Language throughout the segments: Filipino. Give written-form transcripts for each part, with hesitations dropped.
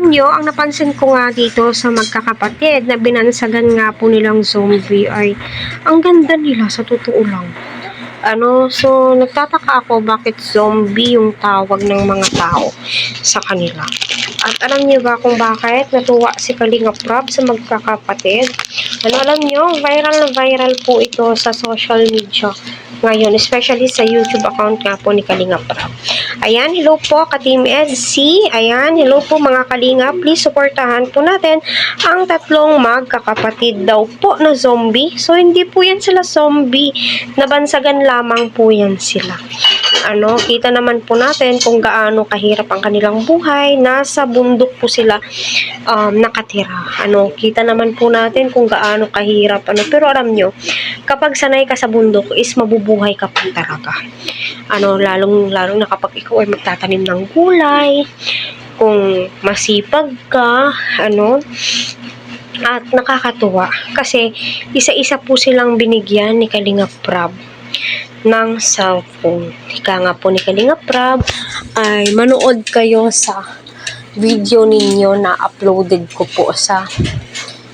alam nyo, ang napansin ko nga dito sa magkakapatid na binansagan nga po nilang zombie ay ang ganda nila sa totoo lang. So nagtataka ako bakit zombie yung tawag ng mga tao sa kanila. At alam niyo ba kung bakit natuwa si Kalinga Prab sa magkakapatid? Alam niyo, viral na viral po ito sa social media ngayon, especially sa YouTube account nga po ni Kalinga Prab. Ayan, hello po ka-Team EDC. Ayan, hello po mga Kalinga. Please supportahan po natin ang tatlong magkakapatid daw po na zombie. So, hindi po yan sila zombie. Nabansagan lamang po yan sila. Kita naman po natin kung gaano kahirap ang kanilang buhay. Nasa bundok po sila nakatira. Kita naman po natin kung gaano kahirap. Pero alam nyo, kapag sanay ka sa bundok is mabubuhay ka po talaga. Lalong na kapag ikaw ay magtatanim ng gulay, kung masipag ka, at nakakatuwa. Kasi isa-isa po silang binigyan ni Kalinga Prab ng cellphone. Ika nga po ni Kalinga Prab ay manood kayo sa video ninyo na uploaded ko po sa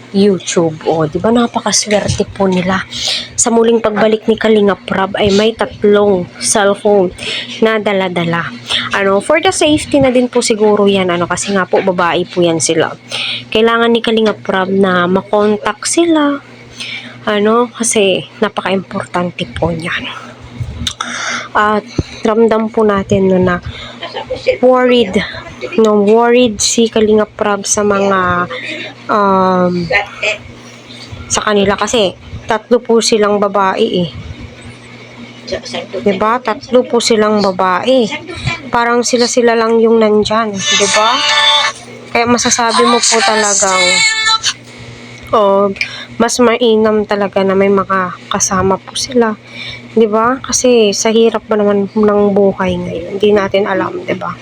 YouTube. Di ba napakaswerte po nila. Sa muling pagbalik ni Kalinga Prab ay may tatlong cellphone na dala-dala. For the safety na din po siguro yan. Kasi nga po babae po yan sila. Kailangan ni Kalinga Prab na makontak sila. Kasi napaka-importante po niyan. At ramdam po natin na worried si Kalinga Prab sa mga sa kanila kasi tatlo po silang babae diba? Tatlo po silang babae. Parang sila lang yung nandyan, diba? Kaya masasabi mo po talagang mas mainam talaga na may mga kasama po sila, diba? Kasi sa hirap ba naman ng buhay ngayon, hindi natin alam, diba?